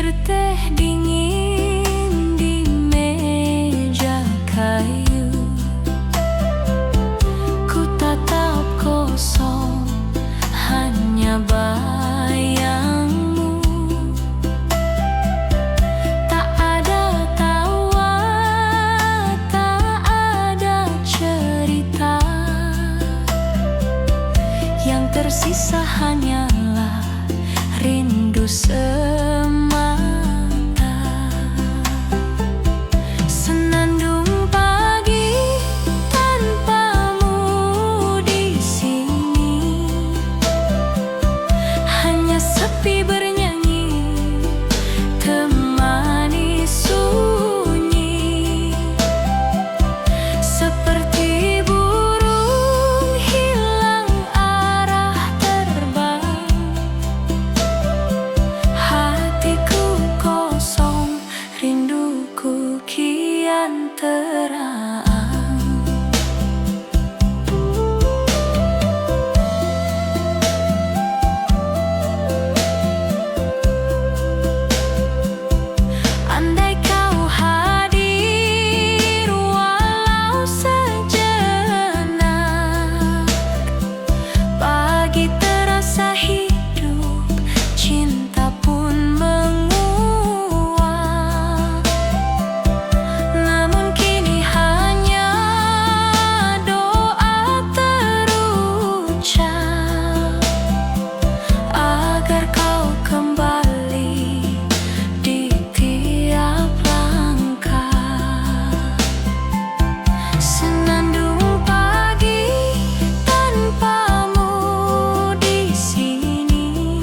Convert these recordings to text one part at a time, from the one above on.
secangkir teh dingin di meja kayu. Ku tatap kosong, hanya bayangmu. Tak ada tawa, tak ada cerita. Yang tersisa hanyalah rindu semata. Senandung pagi tanpamu di sini, hanya sepi bernyanyi, temani sunyi. Seperti burung hilang arah terbang, hatiku kosong, rinduku kian terang. Andai kau hadir walau sejenak, pagi terasa hidup, cinta pun menguap. Namun kini hanya doa terucap, agar kau kembali di tiap langkah. Senandung pagi tanpamu di sini,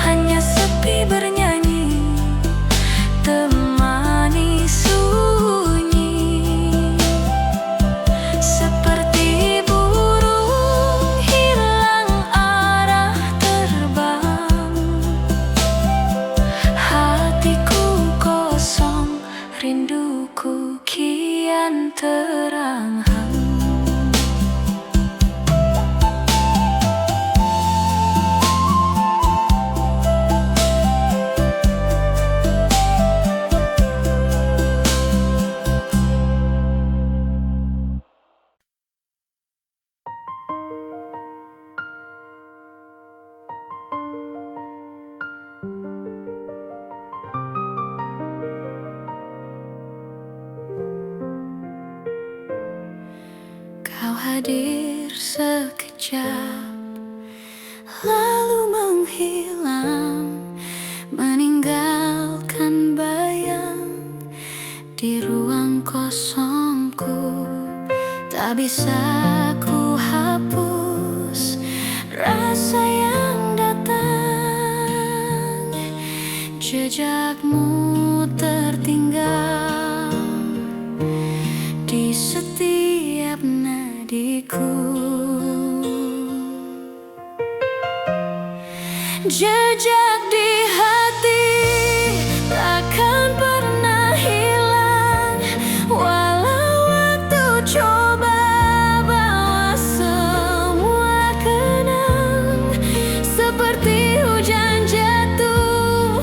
hanya sepi bernyanyi, temani sunyi. Seperti burung hilang arah terbang, hatiku kosong, rinduku kian terang. Kau hadir sekejap, lalu menghilang, meninggalkan bayang di ruang kosongku. Tak bisa ku hapus rasa yang datang, jejakmu tertinggal di setiap nadiku. Jejak di hati takkan pernah hilang, walau waktu coba bawa semua kenang. Seperti hujan jatuh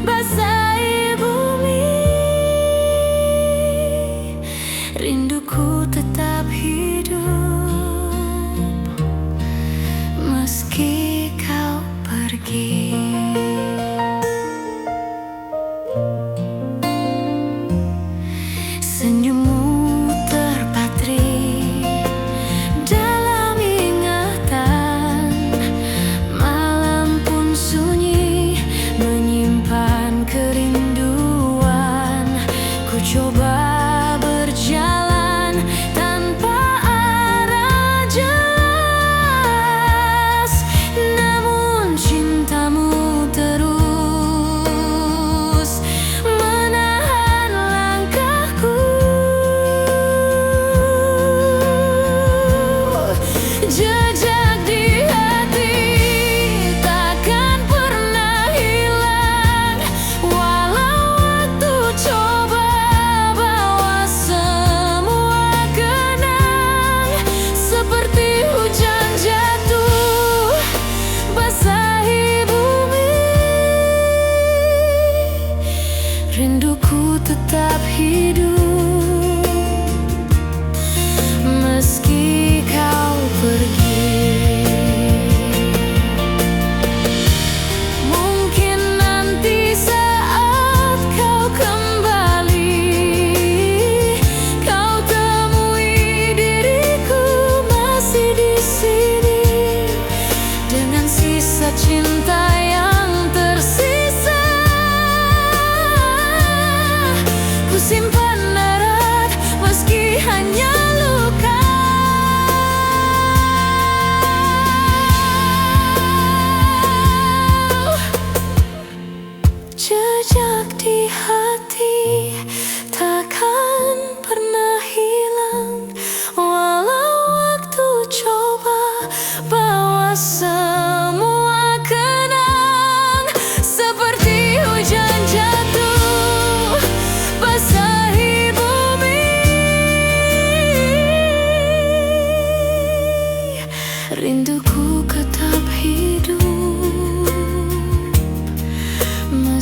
basahi bumi,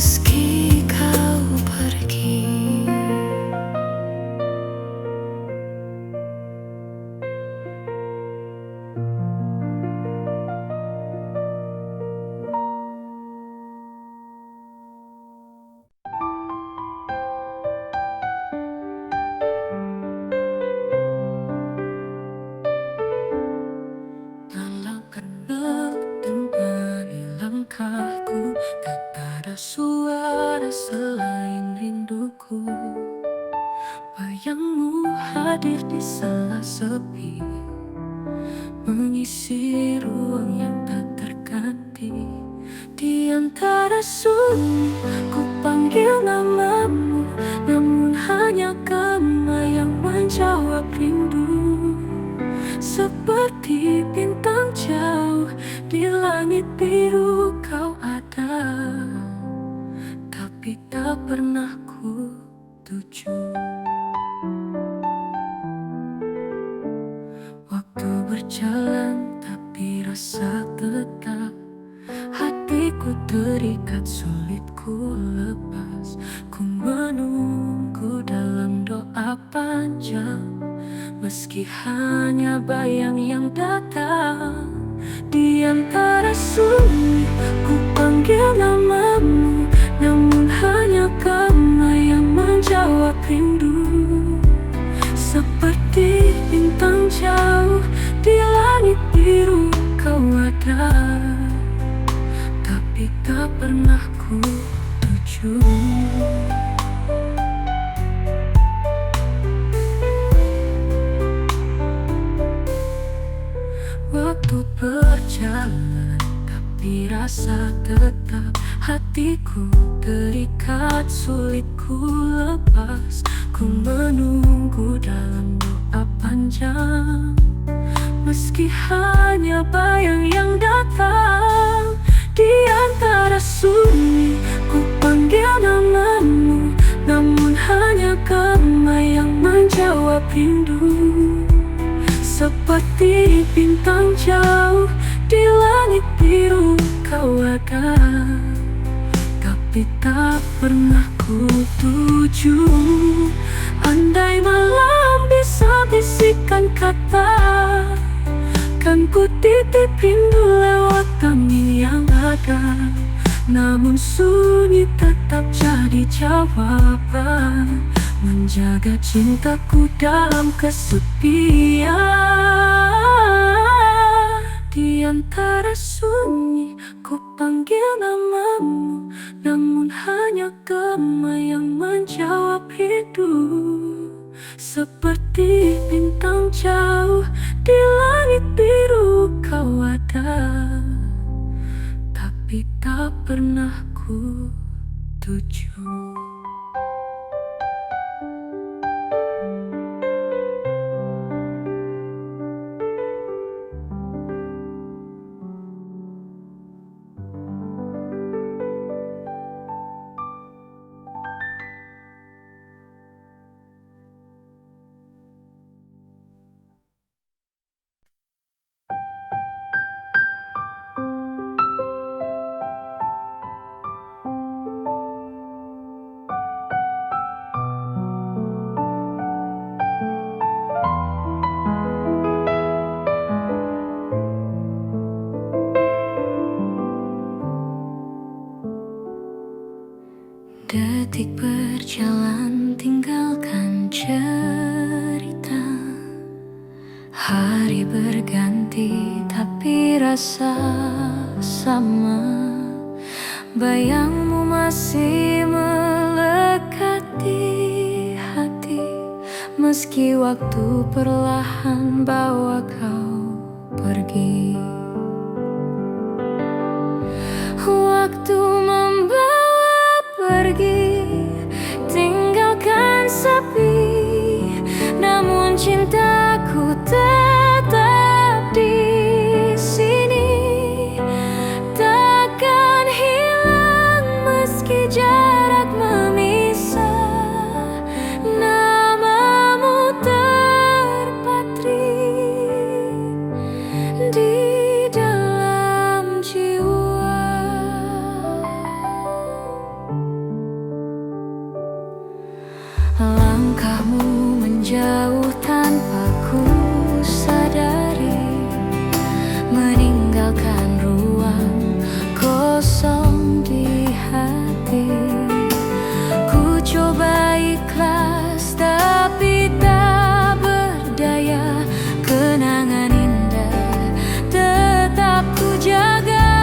meski kau pergi. Langkahku, tak ada suara selain rinduku. Bayangmu hadir di sela sepi, mengisi ruang yang tak terganti. Di antara sunyi, ku panggil namamu, namun hanya kamu yang menjawab rindu. Seperti bintang jauh di langit biru kau ada, tapi tak pernah ku tuju. Waktu berjalan tapi rasa tetap, hatiku terikat sulit ku lepas. Ku menunggu dalam doa panjang, meski hanya bayang yang datang. Di antara sunyi, ku panggil namamu, namun hanya kamu yang menjawab rindu. Seperti bintang jauh di langit biru kau ada, tapi tak pernah ku tuju. Waktu berjalan tapi rasa tetap, hatiku terikat sulit ku lepas. Ku menunggu dalam doa panjang, meski hanya bayang yang datang. Di antara sunyi, ku panggil namamu, namun hanya kamu yang menjawab rindu. Seperti bintang jauh di langit biru kau ada, tapi tak pernah ku tuju. Andai malam bisa bisikan kata, kan ku titip rindu lewat angin yang ada. Namun sunyi tetap jadi jawaban, menjaga cintaku dalam kesepian. Di antara sunyi, ku panggil namamu, namun hanya kamu yang menjawab rindu. Seperti bintang jauh di langit biru kau ada, tapi tak pernah ku tuju. Detik berjalan tinggalkan cerita, hari berganti tapi rasa sama. Bayangmu masih melekat di hati, meski waktu perlahan bawa kau pergi. Waktu membawa pergi, tinggalkan sepi, namun cintaku tetap di sini. Takkan hilang meski jarak memisah, namamu terpatri di jauh tanpa ku sadari, meninggalkan ruang kosong di hati. Ku coba ikhlas tapi tak berdaya, kenangan indah tetap ku jaga.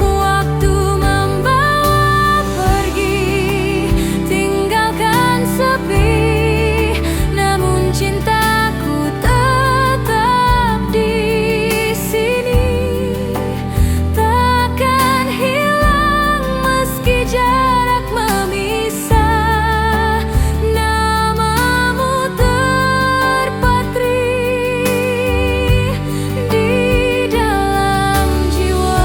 Waktu membawa pergi, tinggalkan sepi, namun cintaku tetap di sini. Takkan hilang meski jarak memisah, namamu terpatri di dalam jiwa.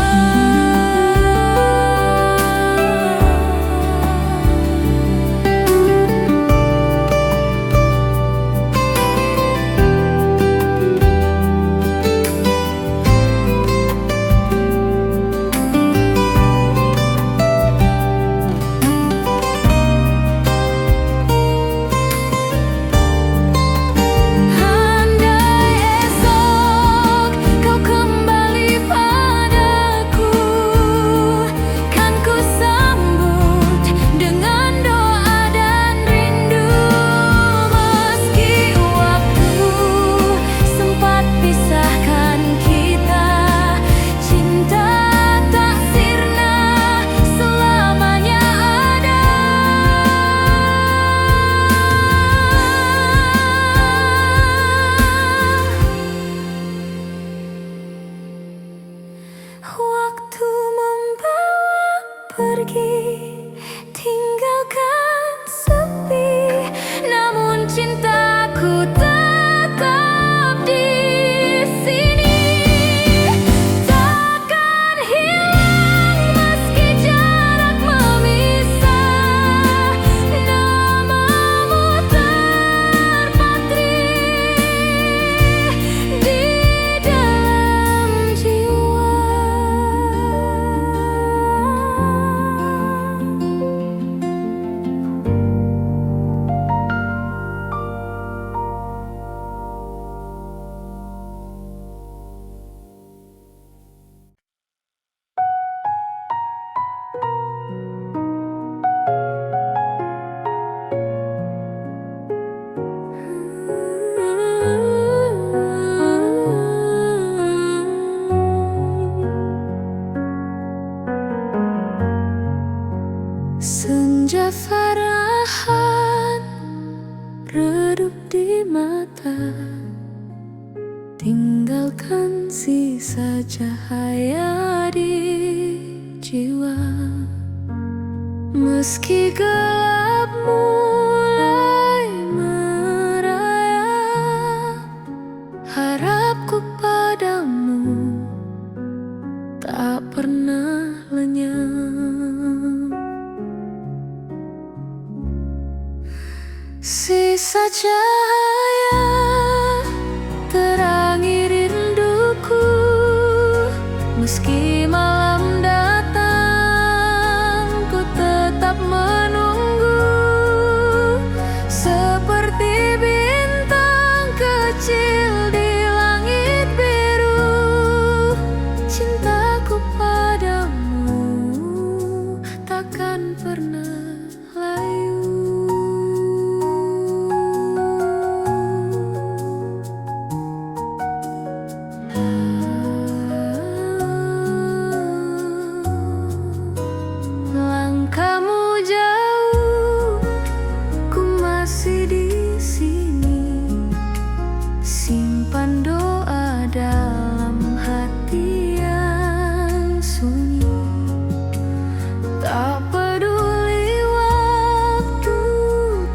Senja farahan redup di mata, tinggalkan sisa cahaya di jiwa. Meski gelap mulai merayap, harapku padamu tak pernah lenyap. Sisa cahaya terangi rinduku, meski malam datang ku tetap menunggu. Seperti bintang kecil di langit biru, cintaku padamu takkan pernah layu. Langkahmu jauh, ku masih di sini. Simpan doa dalam hati yang sunyi. Tak peduli waktu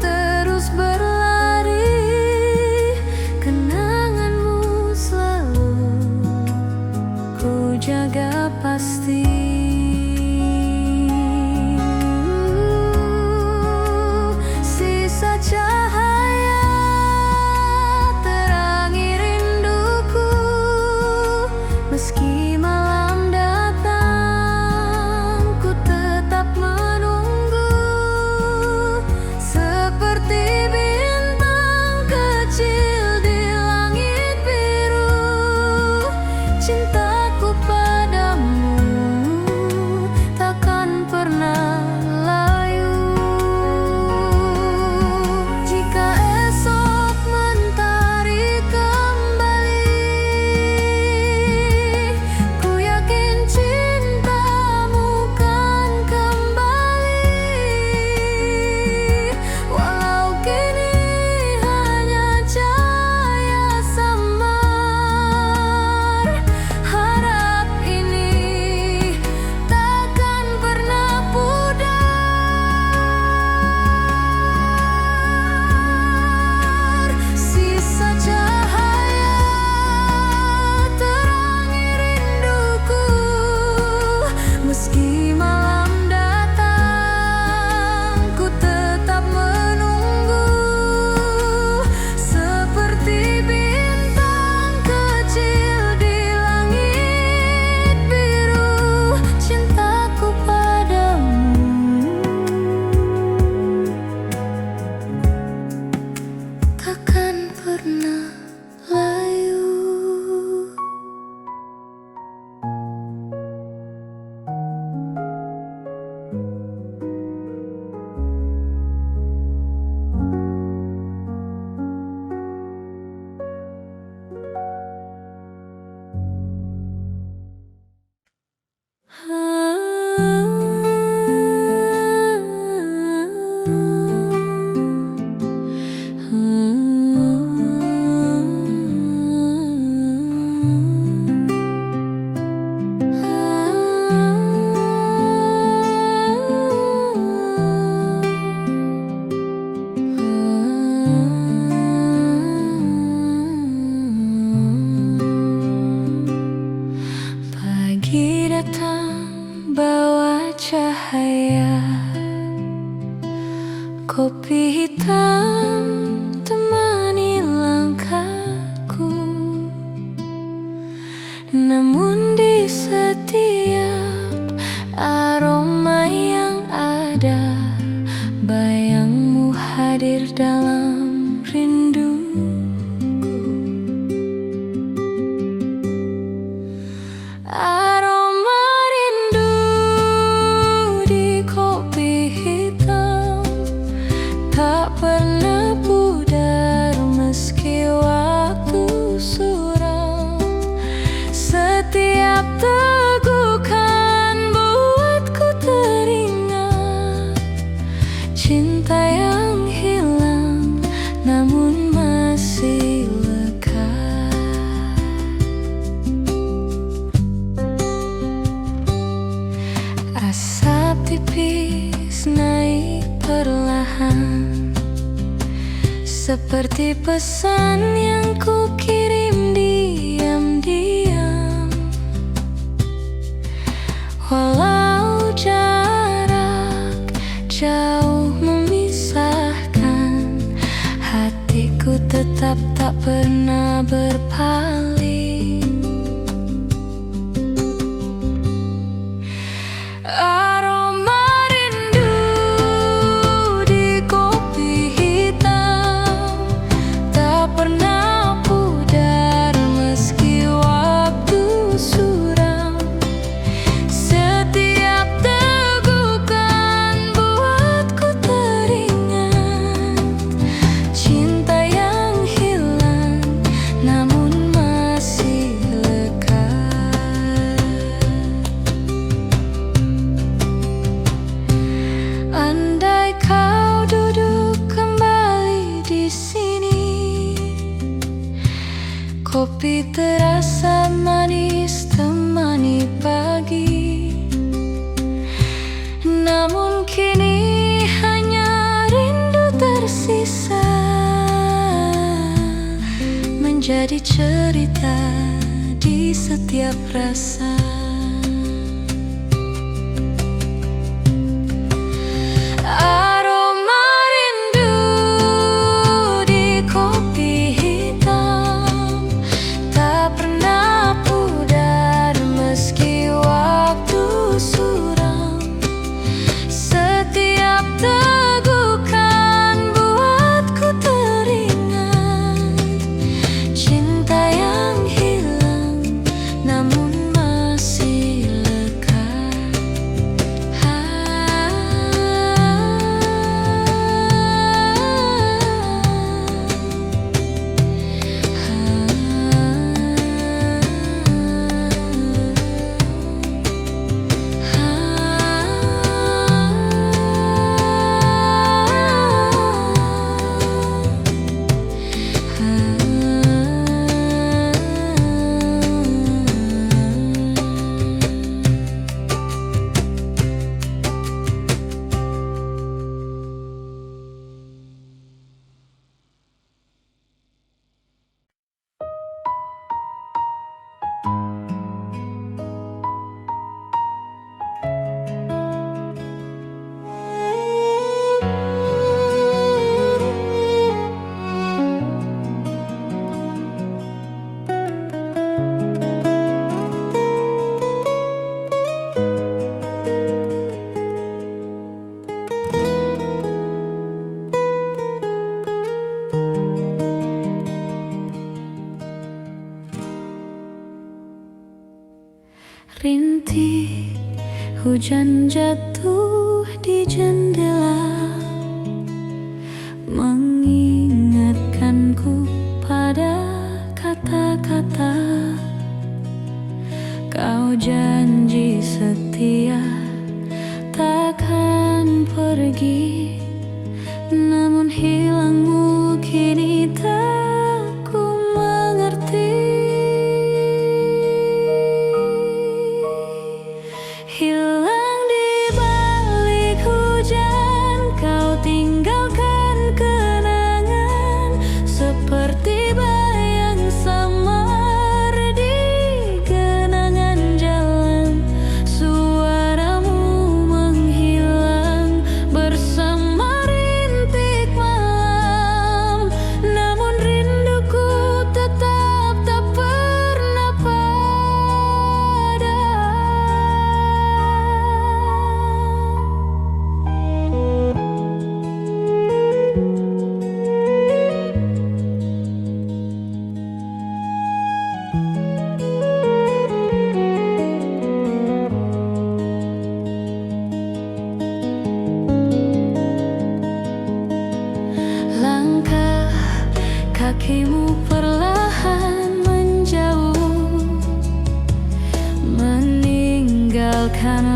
terus berlari, kenanganmu selalu ku jaga pasti. Sisa cahaya terangi rinduku, meski malam datang ku tetap menunggu. bawa cahaya. Kopi hitam temani langkahku, namun di setiap aroma yang ada, bayangmu hadir dalam rindu. Aroma rindu di kopi hitam tak pernah pudar meski waktu suram. Setiap tegukan buatku teringat cinta yang hilang namun masih lekat. Asap tipis naik perlahan, seperti pesan yang ku kirim diam-diam. Walau jarak jauh memisahkan, hatiku tetap tak pernah berpaling. Aroma rindu di kopi hitam tak pernah pudar meski waktu suram. Setiap tegukan buatku teringat cinta yang hilang namun masih lekat. Andai kau duduk kembali di sini, kopi terasa manis temani pagi. Namun kini hanya rindu tersisa, menjadi cerita di setiap rasa. Aroma rindu di kopi hitam tak pernah pudar meski waktu suram. Setiap tegukan buatku teringat cinta yang hilang namun masih lekat. Rintik hujan jatuh di jendela, mengingatkanku pada kata-kata kau janji setia takkan pergi. Namun hilangmu kini tak ku mengerti. Hilang di balik hujan, kau tinggalkan kenangan seperti bayang samar di genangan jalan. Suara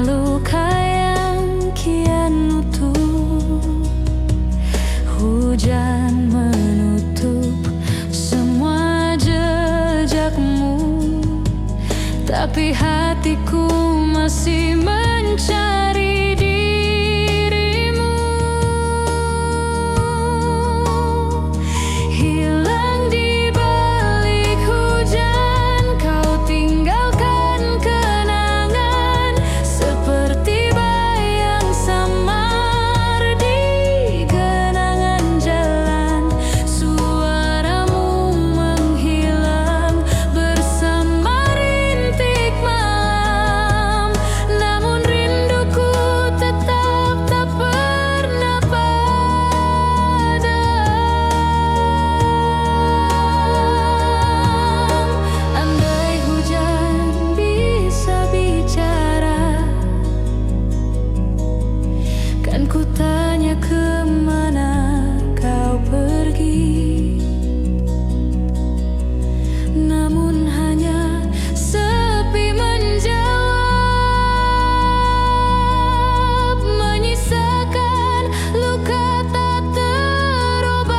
luka yang kian utuh. Hujan menutup semua jejakmu, tapi hatiku masih mencari dirimu. Hilang di balik hujan, kau tinggalkan kenangan seperti bayang samar di genangan jalan. Suaramu menghilang bersama rintik malam, namun rinduku tetap tak pernah padam. Andai hujan bisa bicara, kan ku tanya kemana kau pergi, namun hanya sepi menjawab, menyisakan luka tak terobati.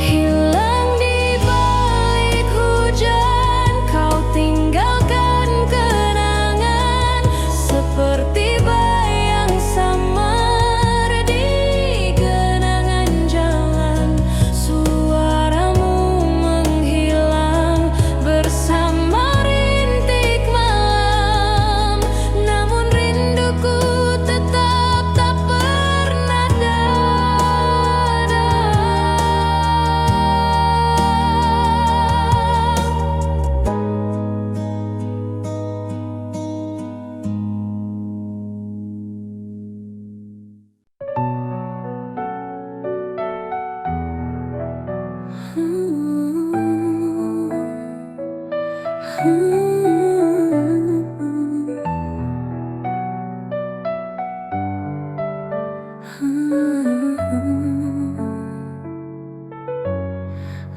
Hilang di balik hujan, kau tinggalkan kenangan seperti bayang samar di genangan jalan. Suaramu menghilang bersama rintik malam, namun rinduku tetap tak pernah padam.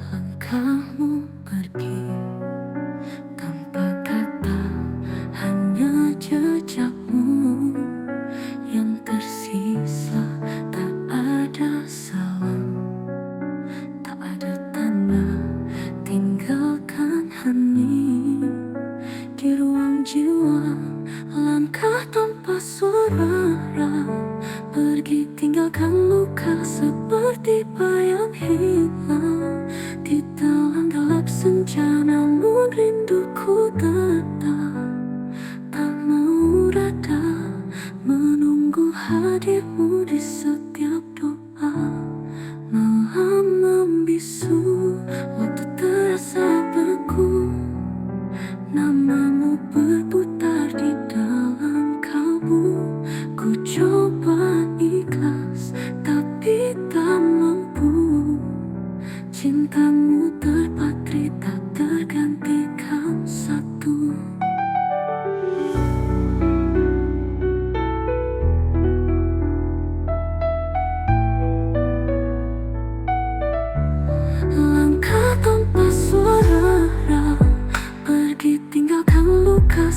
Langkahmu pergi tanpa kata, hanya jejakmu yang tersisa. Tak ada salam, tak ada tanda, tinggalkan hening di ruang jiwa. Langkah tanpa suara, pergi tinggalkan luka seperti bayang hilang di dalam gelap senja. Namun rinduku tetap tak mau reda, menunggu hadirmu di setiap doa. Malam membisu, waktu terasa beku, namamu berputar di dalam kalbu. Ku coba ikhlas tapi tak mampu, cintamu terpatri tak tergantikan satu. Langkah tanpa suara, pergi tinggalkan luka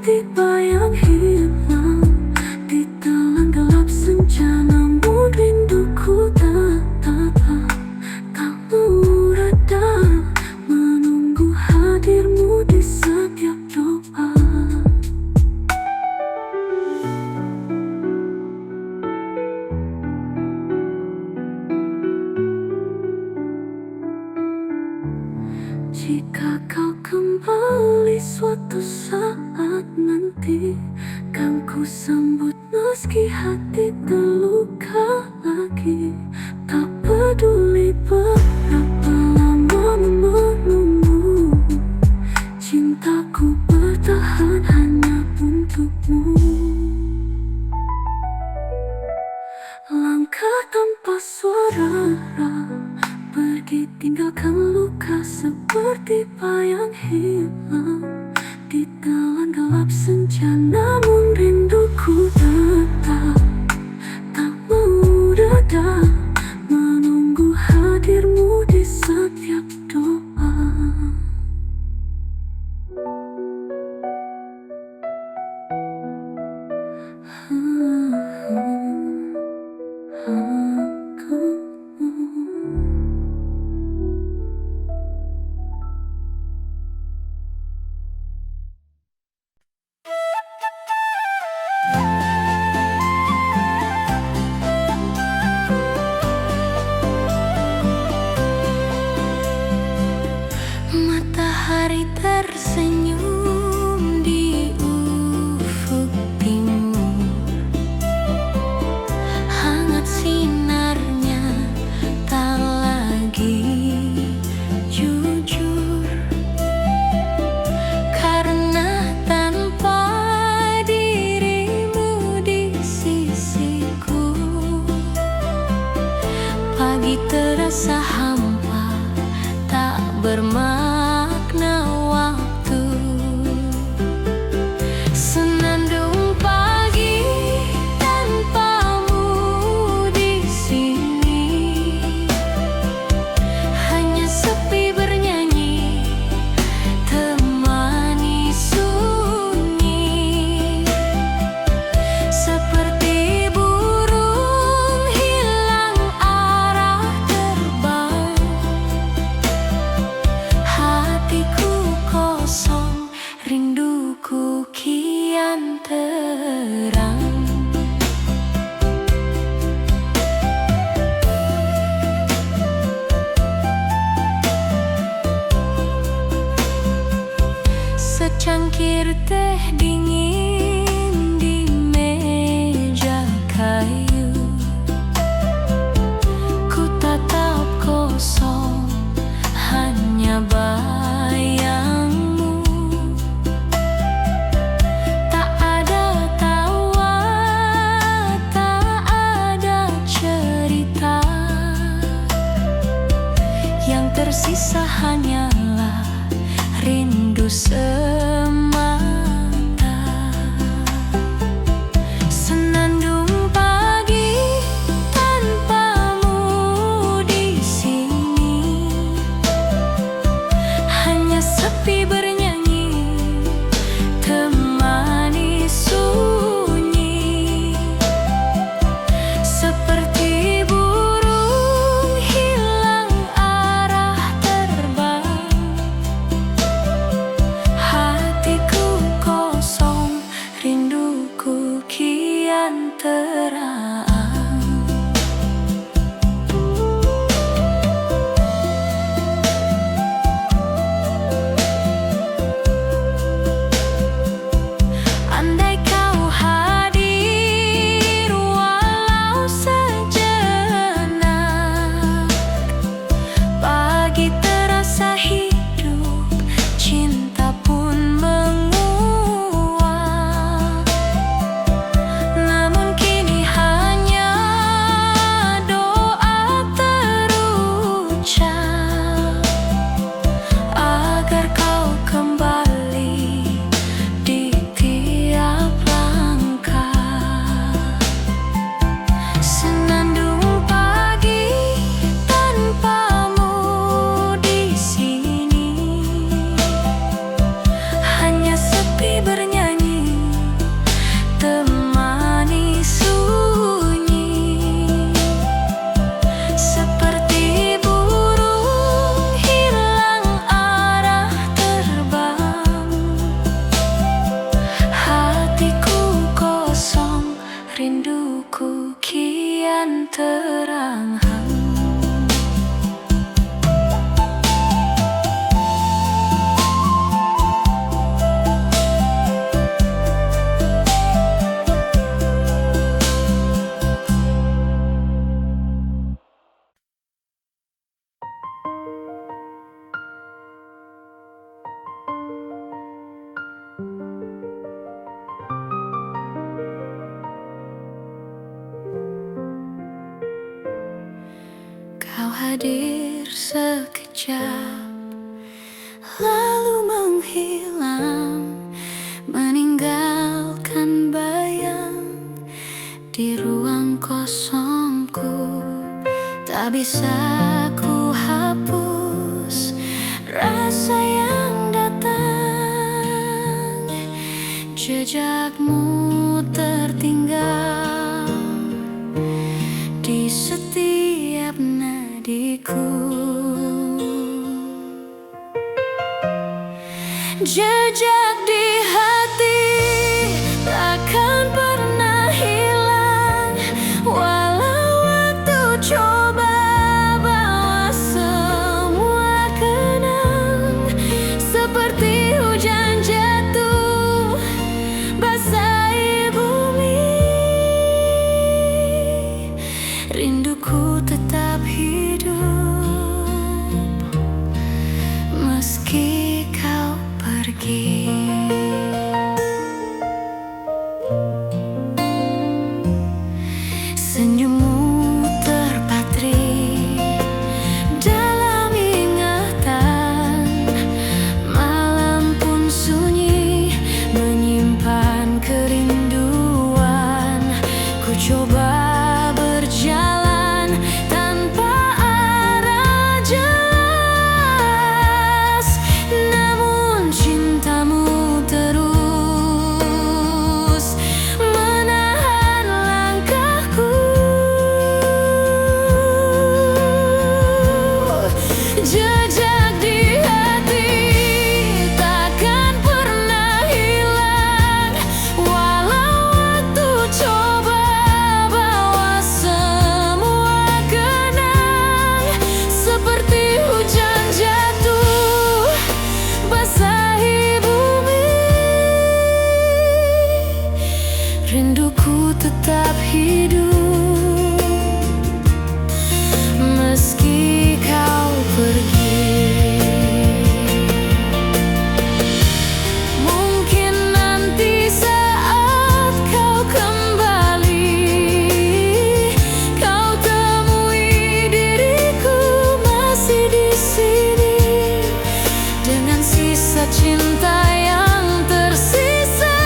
seperti bayang hilang di telan gelap senja. Namun rinduku tetap tak mau reda, menunggu hadirmu di setiap doa. Jika kau kembali suatu saat nanti, kan ku sambut meski hati terluka lagi. Tak peduli berapa lama menunggu, cintaku bertahan hanya untukmu. Langkah tanpa suara, pergi tinggalkan luka seperti bayang hilang di telan gelap senja. Namun rinduku tetap tak mau reda, menunggu hadirmu di setiap doa. Matahari tersenyum di ufuk timur, hangat sinarnya tak lagi jujur. Karena tanpa dirimu di sisiku, pagi terasa hampa, tak bermakna waktu. Senandung pagi tanpamu di sini, hanya sepi bernyanyi, temani sunyi. Seperti burung hilang arah terbang, hatiku kosong, rinduku kian terang. Secangkir teh dingin di meja kayu, ku tatap kosong, hanya bayangmu. Tak ada tawa, tak ada cerita, yang tersisa hanyalah rindu semata. Senandung pagi tanpamu di sini, hanya sepi bernyanyi, temani sunyi. Seperti burung hilang arah terbang, hatiku hadir sekejap, lalu menghilang, meninggalkan bayang di ruang kosongku. Tak bisa ku hapus rasa yang datang, jejakmu tertinggal di setiap nadiku. Jejak di hati takkan pernah hilang, walau waktu coba bawa semua kenang. Seperti hujan jatuh basahi bumi, rinduku tetap hidup meski kau pergi. Senyummu terpatri dalam ingatan, malam pun sunyi menyimpan kerinduan. Ku coba berjalan tanpa arah jelas, namun cintamu terus menahan langkahku. Jejak di hati takkan pernah hilang, walau waktu coba bawa semua kenang. Seperti hujan jatuh basahi bumi, rinduku tetap hidup meski kau pergi. Mungkin nanti saat kau kembali, kau temui diriku masih di sini, dengan sisa cinta yang tersisa.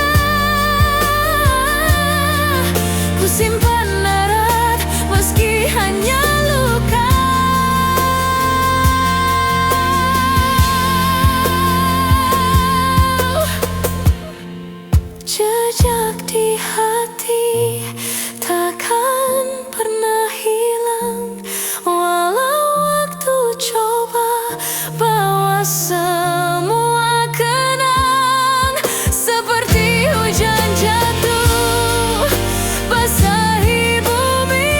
Ku simpan erat meski hanya luka. Jejak di hati takkan pernah hilang, walau waktu coba bawa semua kenang. Seperti hujan jatuh basahi bumi,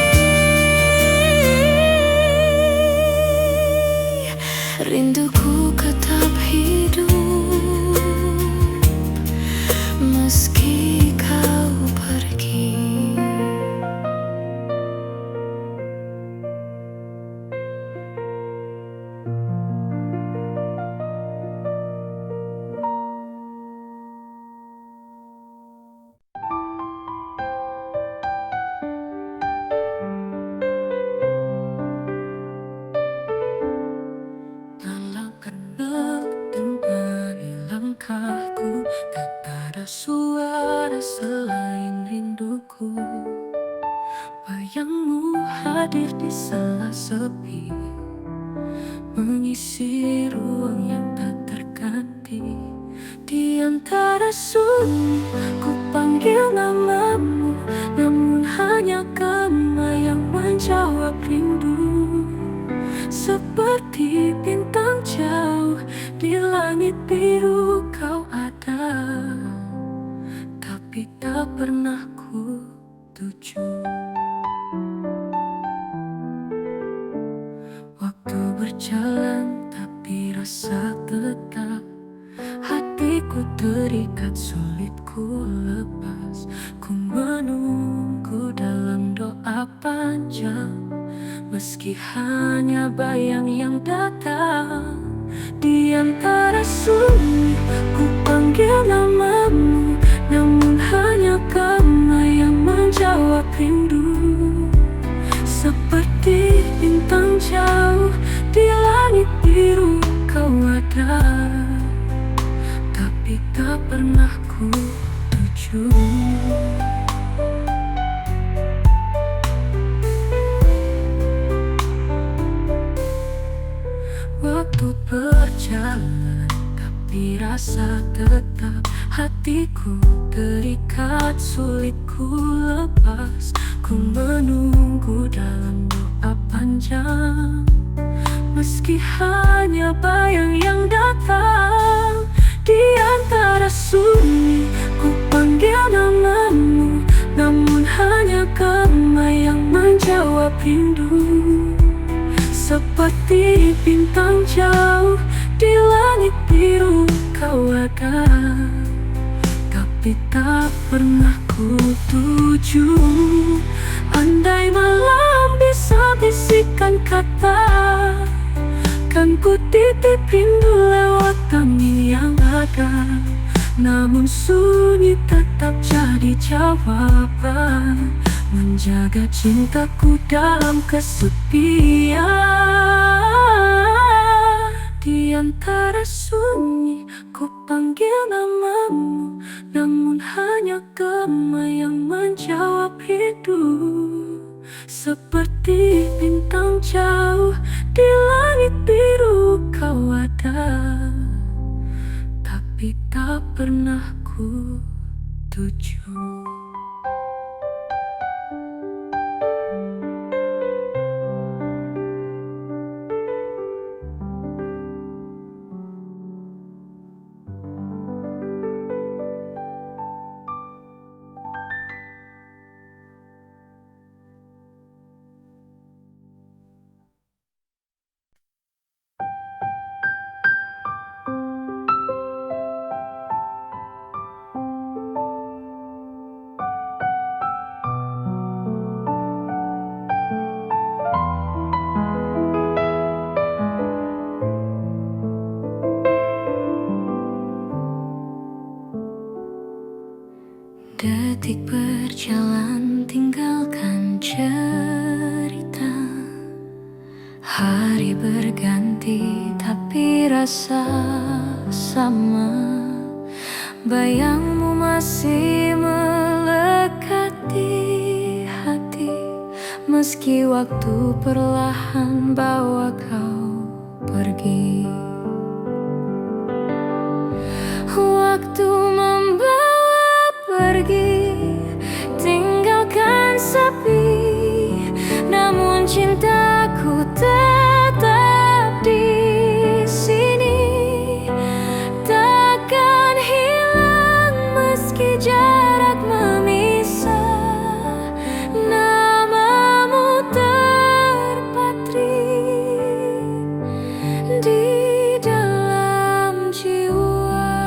rinduku tetap hidup meski kau pergi. Langkah dengari langkahku, tak ada suara selain rinduku. Bayangmu hadir di sela sepi, mengisi ruang yang tak terganti. Di antara sunyi ku panggil namamu, namun hanya kamu yang menjawab rindu. Seperti bintang jauh di langit biru kau ada, tapi tak pernah ku tuju. Waktu berjalan tapi rasa tetap, hatiku terikat sulit ku lepas. Ku menunggu dalam doa panjang, meski hanya bayang yang datang. Di antara sunyi ku panggil namamu, namun hanya kamu yang menjawab rindu. Seperti bintang jauh Di langit biru kau ada, tapi tak pernah ku tuju. Waktu berjalan, tapi rasa tetap. Hatiku terikat, sulit ku lepas. Ku menunggu dalam doa panjang, meski hanya bayang yang datang. Di antara sunyi ku panggil namamu, namun hanya gema yang menjawab rindu. Seperti bintang jauh di langit biru kau ada, tapi tak pernah ku tuju. Andai malam bisa bisikan kata, kan ku titip rindu lewat angin yang ada. Namun sunyi tetap jadi jawaban, menjaga cintaku dalam kesepian. Di antara sunyi ku panggil namamu, namun hanya gema yang menjawab rindu. Seperti bintang jauh di langit biru kau ada, tapi tak pernah ku tuju. Detik berjalan tinggalkan cerita. Hari berganti tapi rasa sama. Bayangmu masih melekat di hati, meski waktu perlahan bawa kau pergi. Waktu membawa pergi, tinggalkan sepi, namun cintaku tetap di sini. Takkan hilang meski jarak memisah, namamu terpatri di dalam jiwa.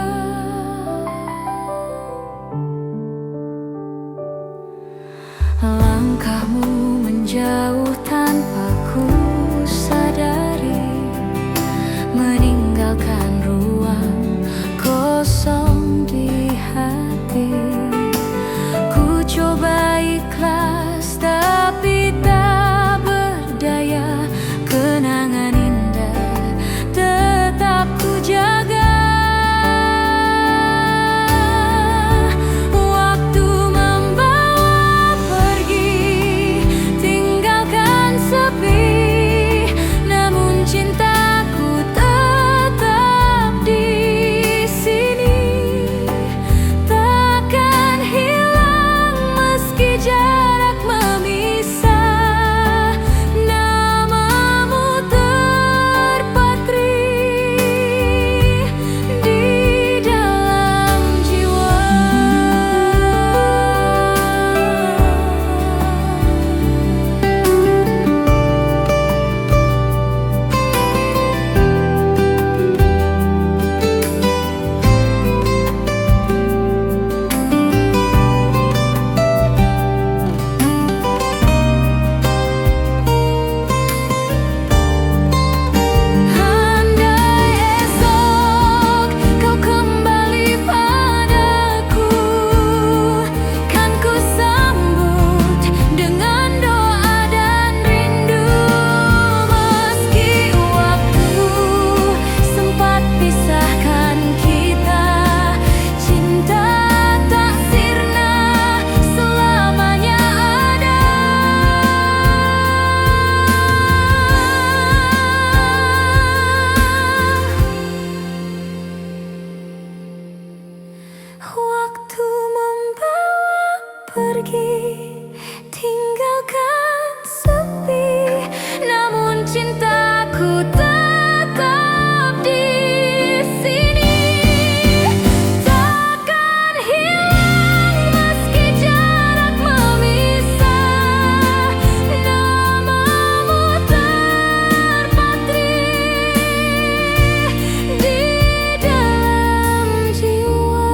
Waktu membawa pergi, tinggalkan sepi. Namun cintaku tetap di sini. Takkan hilang meski jarak memisah. Namamu terpatri di dalam jiwa.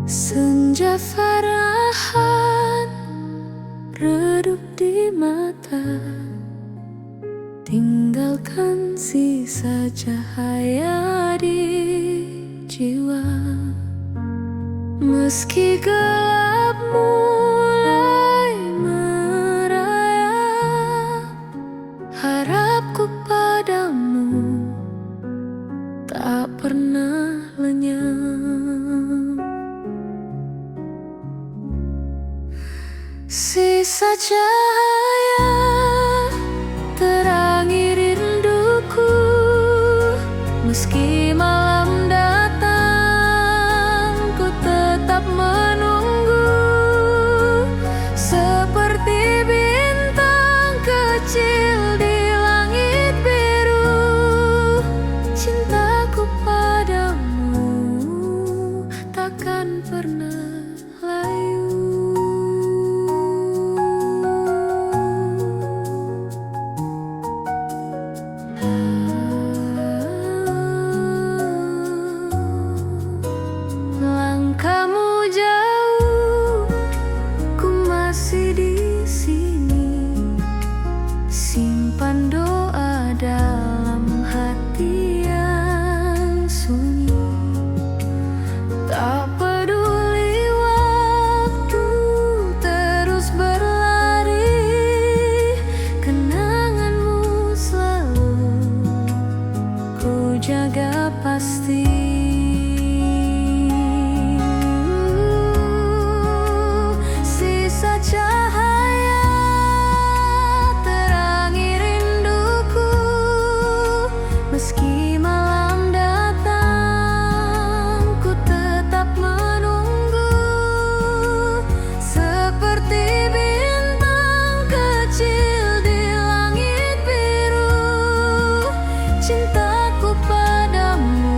Senja farahan redup di mata, tinggalkan sisa cahaya di jiwa. Meski gelap mulai merayap, harapku padamu tak pernah lenyap. Sisa cahaya terangi rinduku, meski malam datang ku tetap menunggu. Seperti bintang kecil di langit biru, cintaku padamu takkan pernah layu. Langkahmu jauh, ku masih di sini. Simpan doa dalam hati yang sunyi. Tak peduli waktu terus berlari, kenanganmu selalu ku jaga pasti. Sisa cahaya terangi rinduku, meski malam datang ku tetap menunggu. Seperti bintang kecil di langit biru, cintaku padamu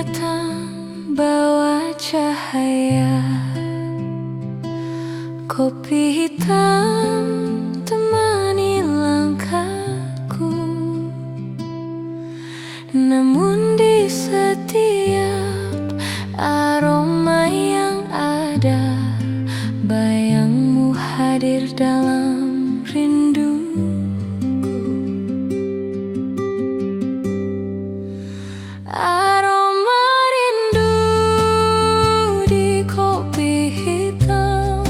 hitam bawa cahaya, kopi hitam temani langkahku. Namun di setiap aroma yang ada, bayangmu hadir dalam rindu. Aroma rindu di kopi hitam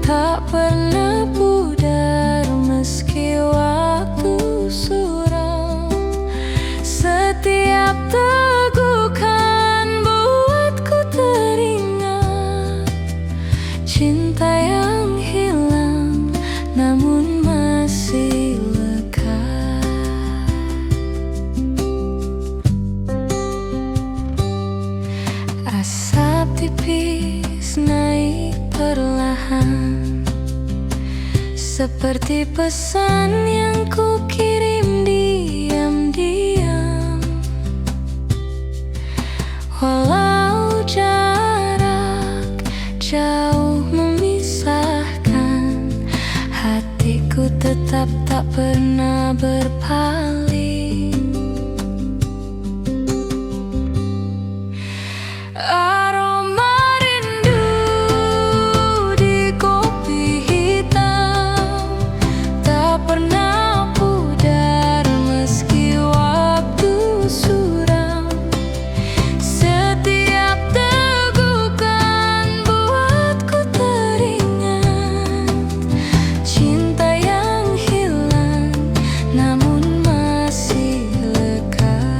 tak pernah pudar meski waktu suram. Setiap tegukan buatku teringat cinta yang hilang namun masih lekat. Asap tipis naik perlahan, seperti pesan yang ku kirim diam-diam. Walau jarak jauh memisahkan, hatiku tetap tak pernah berpaling. Aroma rindu di kopi hitam tak pernah pudar meski waktu suram. Setiap tegukan buatku teringat cinta yang hilang namun masih lekat.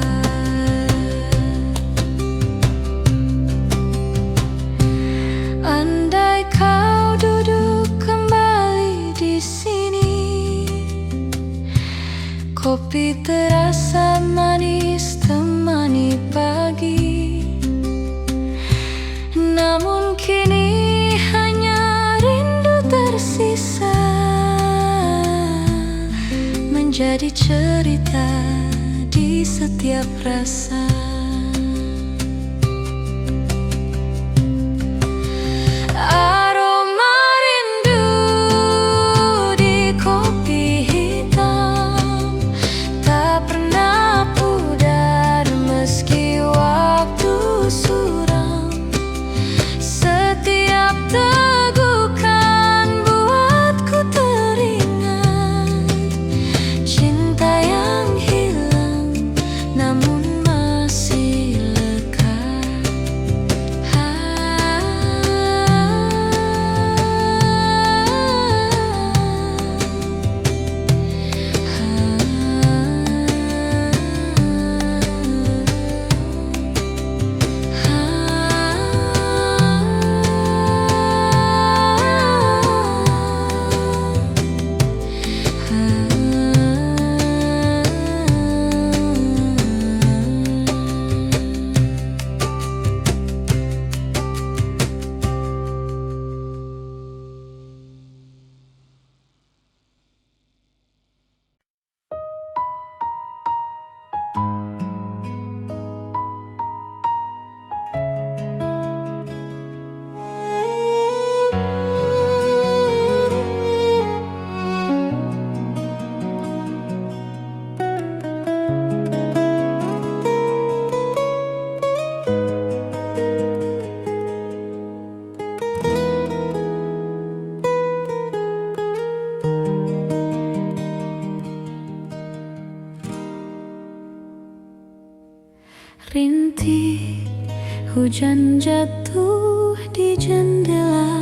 Andai kau duduk kembali di sini, kopi terasa manis temani pagi. Namun kini hanya rindu tersisa, menjadi cerita di setiap rasa. Aroma rindu di kopi hitam tak pernah pudar meski waktu suram. Setiap tegukan buatku teringat cinta yang hilang namun masih lekat. Rintik hujan jatuh di jendela,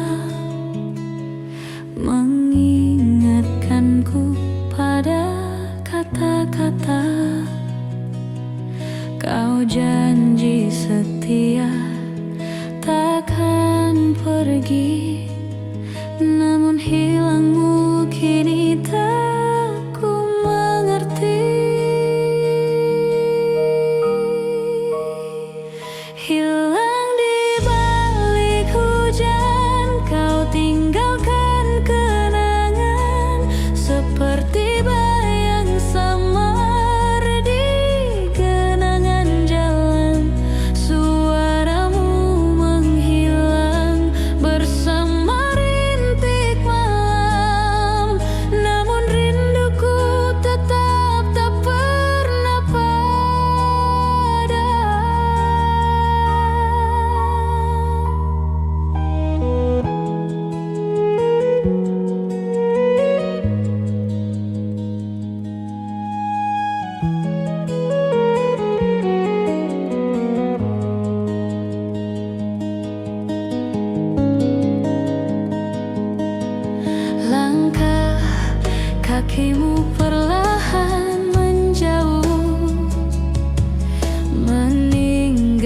mengingatkanku pada kata-kata kau janji setia takkan pergi. Namun hilangmu kini tak ku mengerti. Hilang di balik hujan, kau tinggalkan kenangan seperti bayang samar di genangan jalan.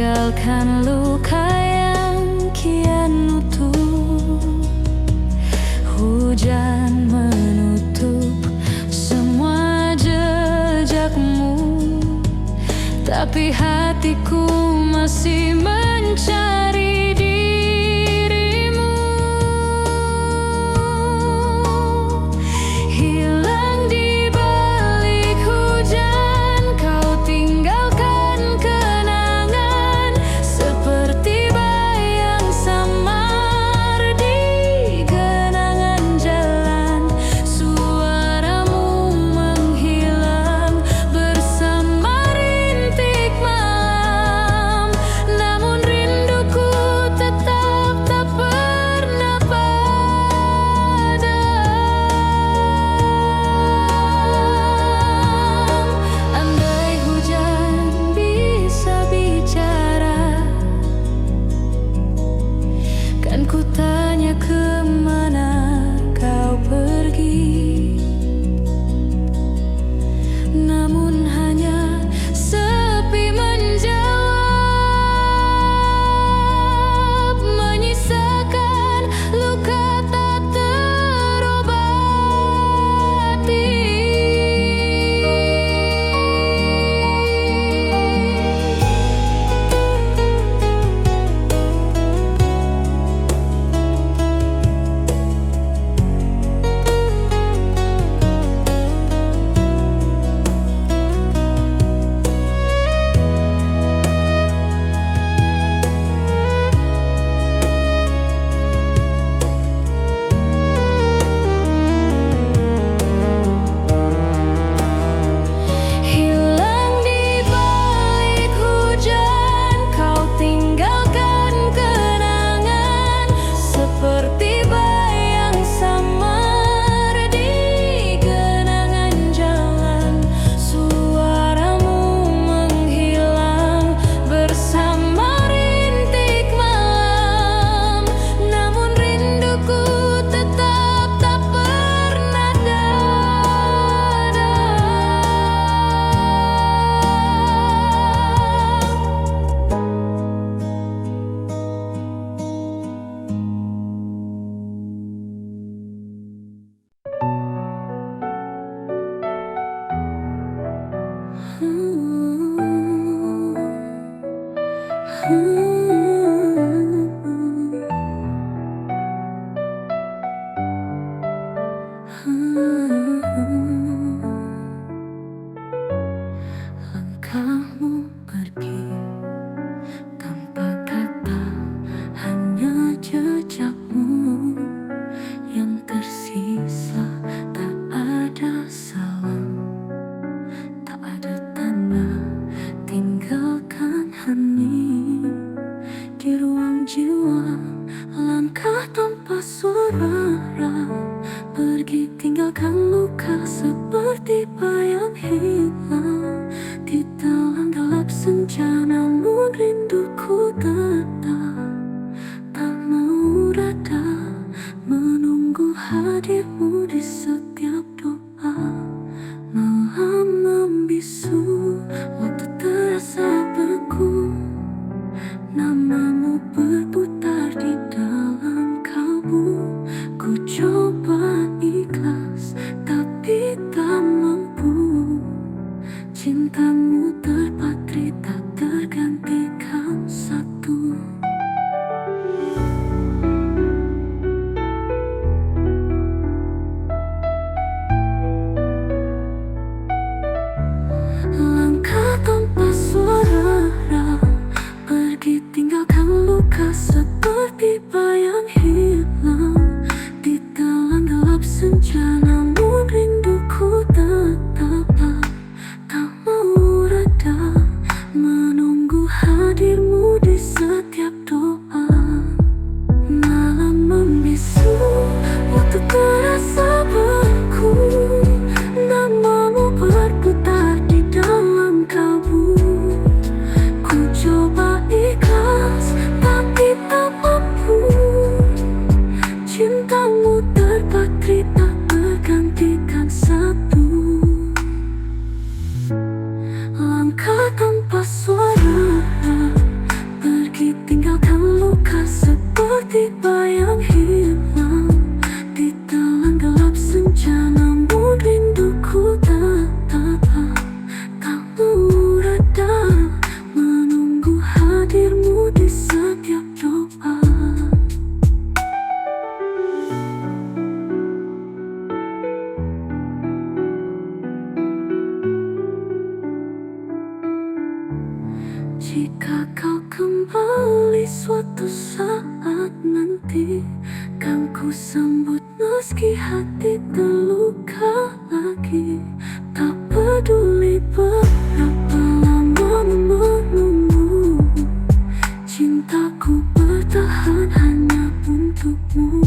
tinggalkan luka yang kian utuh. Hujan menutup semua jejakmu, tapi hatiku masih mencari dirimu. Hilang di balik hujan, kau tinggalkan kenangan seperti bayang samar di genangan jalan. Suaramu menghilang bersama rintik malam, namun rinduku tetap tak pernah padam. Andai hujan bisa bicara, kan ku tanya kemana kau pergi, namun hanya sepi menjawab, menyisakan luka tak terobati. Hilang di balik hujan, kau tinggalkan kenangan seperti bayang samar di genangan jalan. Suaramu menghilang bersama rintik malam, namun rinduku tetap tak pernah padam. Langkahmu pergi tanpa kata, hanya jejakmu yang tersisa. Tak ada salam, tak ada tanda, tinggalkan hening di ruang jiwa. Langkah tanpa suara, pergi tinggalkan luka seperti bayang hilang di dalam gelap senja. Namun rinduku tetap tak mau reda, menunggu hadirmu di setiap doa. Malam membisu, waktu terasa beku, namamu berputar di dalam kalbu. Ku coba ikhlas tapi tak mampu, cintamu terpatri tak tergantikan satu. Jika kau kembali suatu saat nanti, kan ku sambut meski hati terluka lagi. Tak peduli berapa lama menunggu, cintaku bertahan hanya untukmu.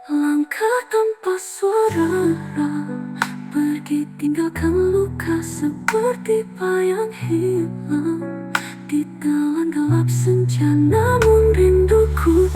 Langkah tanpa suara, pergi tinggalkan luka seperti bayang hilang di telan gelap senja. Namun rinduku